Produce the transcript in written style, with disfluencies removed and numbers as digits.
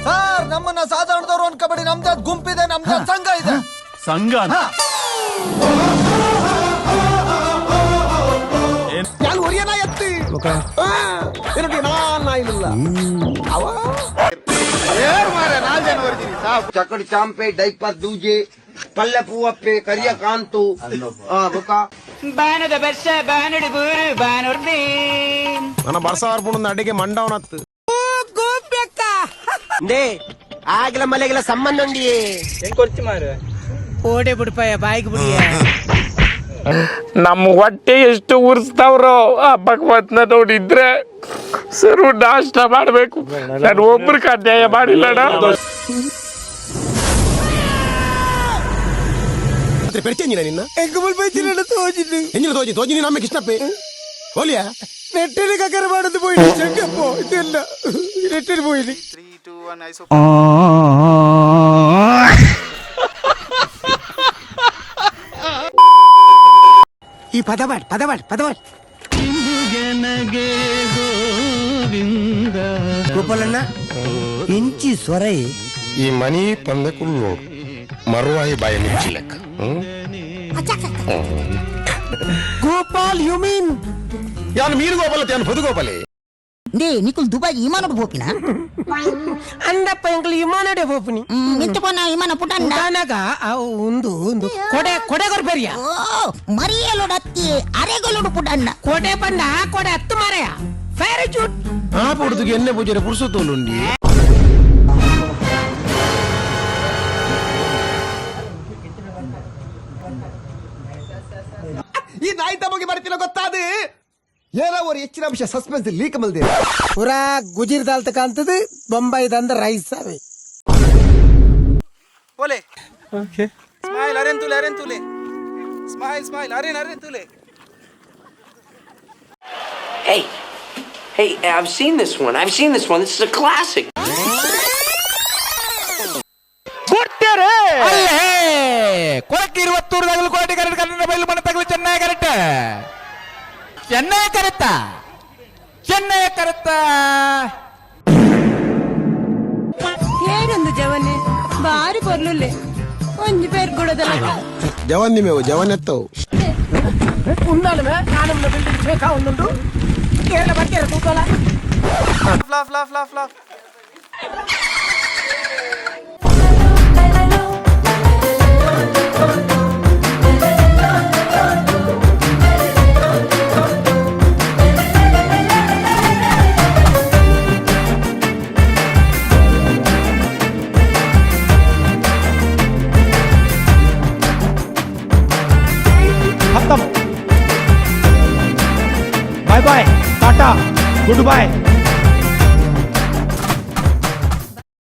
Sir, ನಮ್ಮನ್ನ ಸಾಧಾರಣದವ್ರು ಅನ್ಕೋಬೇಡಿ. ನಮ್ದೇ ಗುಂಪಿದೆ, ನಮ್ದೇ ಸಂಘ ಇದೆ. ಸಂಘ ಎತ್ತಿ ಚಕಡಿ ಚಾಂಪೆ ಡೈಪರ್ ದೂಜೆ ಪಲ್ಲೆ ಪೂವಪ್ಪೆ ಕರಿಯ ಕಾಂತು ಬಾನದ ಬರ್ಷ ಬಾನುಡಿ ಬೂರು ಬಾನುರ್ದಿ మన బరసవార్పుడు అడిగే మండవనత్తు ಆಗಲ ಮಲೆಗೆಲ್ಲ ಸಂಬಂಧ ಉಂಡಿ ಕೊರ್ಚಿ ಮಾರು ಓಡೆ ಬಿಡ್ಪಾಯ ಬಾಯಿಗೆ ಬಿಡಿಯ ನಮ್ಮ ಹೊಟ್ಟೆ ಎಷ್ಟು ಉರ್ಸ್ತಾವ್ರೋ ಆ ಭಗವತ್ನ ನೋಡಿದ್ರೆ ಸರು ನಾಷ್ಟ ಮಾಡ್ಬೇಕು. ನಾನು ಒಬ್ರಿಗೆ ಅನ್ಯಾಯ ಮಾಡಿಲ್ಲಣ್ಣ. నిన్న తోచి నమ్మ కృష్ణప్పే ఓలియా నెట్టెలు కక్కర పడదు పోయి చెంగప్పో ಇದೆಲ್ಲ ನೆಟ್ಟೆಲು పోయింది. 3 2 1 ಐಸೋ ಈ ಪದವಾಡ್ ಗೋಪಾಲಣ್ಣ ಇಂಚಿ ಸ್ವರೈ ಈ ಮನಿ ಪಂದಕುಳ್ಳು ಮರುವಾಯಿ ಬಾಯ ಮಿಂಚಿ ಲೆಕ್ಕ ಗೋಪಾಲ್ ಯು ಮೀನ್ ಯಾನು ಮೀನು ಗೋಪಾಲ ಯಾನು పొదు గోపాలే డే నీకులు దుబాయ్ విమానపు పోపినా అందప్ప ఎంకలు విమానడే పోపుని ఇంత పోనా విమాన పుట్టండా అనగా ఉందు ಕೊಡೆಗೊರ್ ಬೆರಿಯ ಓ ಮರಿಯಲೋಡ ಅತ್ತಿ ಅರೆಗೊಲೋಡು ಪುಟ್ಟಣ್ಣ ಕೋಟೆ ಪಂಡ ಕೋಡೆ ಹತ್ತು ಮಾರೆಯ ವೆರಿ ಗುಡ್ ಆ ಪುಡುದಿಗೆ ಎಣ್ಣೆ ಪೂಜೆ ಪುರುಸೋತೋಲುಂಡಿ ಈ ನಾಯಿ ತಮಗೆ ಬರ್ತಿಲ್ಲ ಗೊತ್ತಾದ ಏನೋ ಒಂದು ಹೆಚ್ಚಿನ ಅಂಶ ಸಸ್ಪೆನ್ಸ್ ಲೀಕ್ ಮಲ್ದೆ ಪೂರಾ ಗುಜಿರ್ ದಾಲ್ ತಕಂತದು ಬೊಂಬೈ ದಂದ ರೈಸ್ ಅವೆ ಓಲೆ okay smile Aron ತುಲೆ smile Aron ತುಲೆ Hey, I've seen this one. This is a classic. ಕೊಟ್ಟರೆ ಅಲ್ಲೇ ಕೊಳಕ್ಕೆ 23 ಕೋಟಿ ಕರೆಕ್ಟ್ ಕನ್ನಡ ಬೈಲು ಮನೆ ತಗಲು ಚೆನ್ನೈ ಕರೆಕ್ಟ್ ಏನೊಂದು ಜವನೆ ಬಾರಿ ಬರ್ಲುಲ್ಲೆ ಒಂಜಿ ಪೇರ್ ಕೊಡೋದಲ್ಲ ಜವನ್ ನಿಮೇವು ಜವನ್ ಎತ್ತವು ಉನ್ನಾಲುವೆ ನಾನಮ್ಮನ ಬಿಲ್ಡಿಂಗ್ ಬೇಕಾ ಒಂದುಂಟು ಕೇರಳ ಬರ್ತೀರ ತೂಕಲ ಫ್ಲಾಫ್ bye bye tata good bye